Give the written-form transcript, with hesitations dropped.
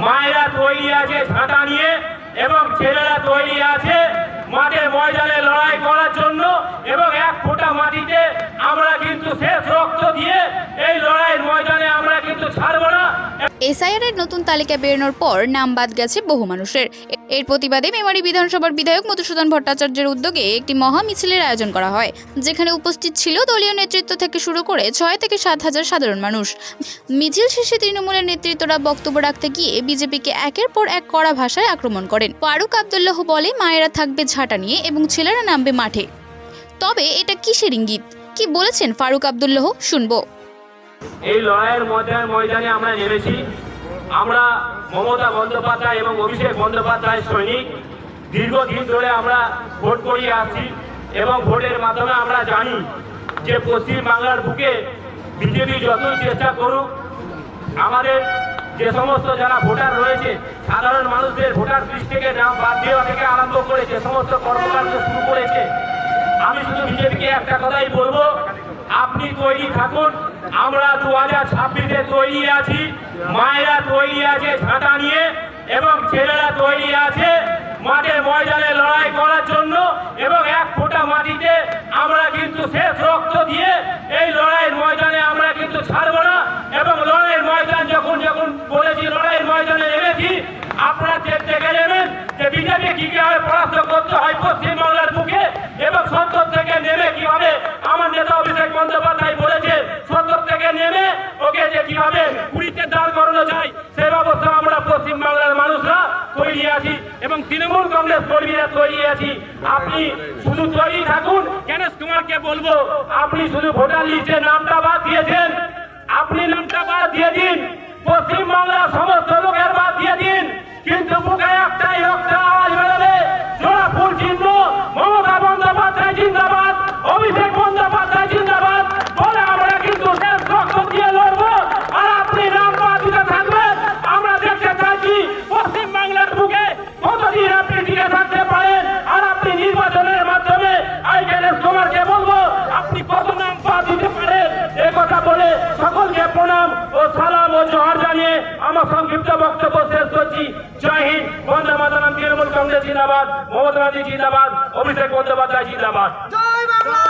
মায়েরা তৈরি আছে ঝাঁটা নিয়ে এবং ছেলেরা তৈরি আছে মাঠে ময়দানে লড়াই করার জন্য এবং এক ফোঁটা মাটিতে আমরা কিন্তু শেষ রক্ত দিয়ে এই লড়াইয়ের ময়দানে আমরা কিন্তু ছাড়বো না। এসআইআর এর নতুন তালিকা বেরোনোর পর নাম বাদ গেছে বহু মানুষের। এর প্রতিবাদে মেমারি বিধানসভার বিধায়ক মধুসূদন ভট্টাচার্যের উদ্যোগে একটি মহা মিছিলের আয়োজন করা হয়, যেখানে উপস্থিত ছিল দলীয় নেতৃত্ব থেকে শুরু করে 6 থেকে 7 হাজার সাধারণ মানুষ। মিছিল শেষে তৃণমূলের নেতৃত্বরা বক্তব্য রাখতে গিয়ে বিজেপিকে একের পর এক কড়া ভাষায় আক্রমণ করেন। ফারুক আব্দুল্লাহ বলে মায়েরা থাকবে ঝাঁটা নিয়ে এবং ছেলেরা নামবে মাঠে। তবে এটা কিসের ইঙ্গিত, কি বলেছেন ফারুক আব্দুল্লাহ, শুনবো। এই লড়াইয়ের ময়দানে আমরা নেমেছি। আমরা মমতা বন্দ্যোপাধ্যায় এবং অভিষেক বন্দ্যোপাধ্যায় সৈনিক। দীর্ঘদিন ধরে আমরা ভোট করিয়ে আসছি এবং ভোটের মাধ্যমে আমরা জানি যে পশ্চিম বাংলার বুকে বিজেপি যতই চেষ্টা করুক, আমাদের যে সমস্ত যারা ভোটার রয়েছে সাধারণ মানুষদের ভোটার লিস্ট থেকে নাম বাদ দেওয়া থেকে আরম্ভ করে যে সমস্ত কর্মকাণ্ড শুরু করেছে, আমি শুধু বিজেপিকে একটা কথাই বলবো, আপনি তৈরি থাকুন। আমরা 2026-এ তৈরি আছি। মায়েরা তৈরি আছে ঝাঁটা নিয়ে এবং ছেলেরা তৈরি আছে মাঠে ময়দানে লড়াই করার জন্য এবং এক ফোঁটা মাটিতে আমরা কিন্তু শেষ রক্ত দিয়ে এই লড়াইয়ের ময়দানে আমরা কিন্তু ছাড়বো না। এবং লড়াইয়ের ময়দান যখন বলেছি লড়াইয়ের ময়দানে নেমেছি, আপনারা দেখে নেবেন যে বিজেপি কিভাবে পরাস্ত করতে হয় পশ্চিমবাংলার বুকে এবং সত্তর থেকে নেমে কিভাবে আমার নেতা অভিষেক বন্দ্যোপাধ্যায় বলেছে সত্তর থেকে নেমে ওকে যে কিভাবে 20-তে দাঁড় করানো যায় সে ব্যবস্থা আমরা পশ্চিমবাংলার মানুষরা তৈরি আছি এবং তৃণমূল কংগ্রেস কর্মীরা তৈরি আছি। আপনি শুধু তৈরি থাকুন। গণেশ কুমারকে বলবো, আপনি শুধু ভোটার লিস্টে নামটা বাদ দিয়েছেন, আপনি নামটা বাদ দিয়ে দিন, পশ্চিমবাংলার সমস্ত লোকের বাদ দিয়ে দিন, কিন্তু বুকে একটাই আওয়াজ বেরোবে, জোড়া ফুল চিহ্ন, মমতা বন্দ্যোপাধ্যায় জিন্দাবাদ, অভিষেক বন্দ্যোপাধ্যায় জিন্দাবাদ বলে আমরা কিন্তু শেষ রক্ত দিয়ে লড়বো। আর আপনি নাম বাদ দিতে থাকবেন। আমরা দেখতে চাইছি পশ্চিমবাংলার বুকে কতদিন আপনি টিকে থাকতে পারেন। আর আপনি নির্বাচনের মাধ্যমে গণেশ কুমারকে বলবো, আপনি কত নাম বাদ দিতে পারেন। এ কথা বলে সকলকে প্রণাম ও সালাম ও জোহার জানিয়ে আমার সংক্ষিপ্ত বক্তব্য শেষ করছি। জয় হিন্দ, বন্দে মাতরম। তৃণমূল কংগ্রেস জিন্দাবাদ, মমতা ব্যানার্জি জিন্দাবাদ, অভিষেক বন্দ্যোপাধ্যায় জিন্দাবাদ। ধন্যবাদ।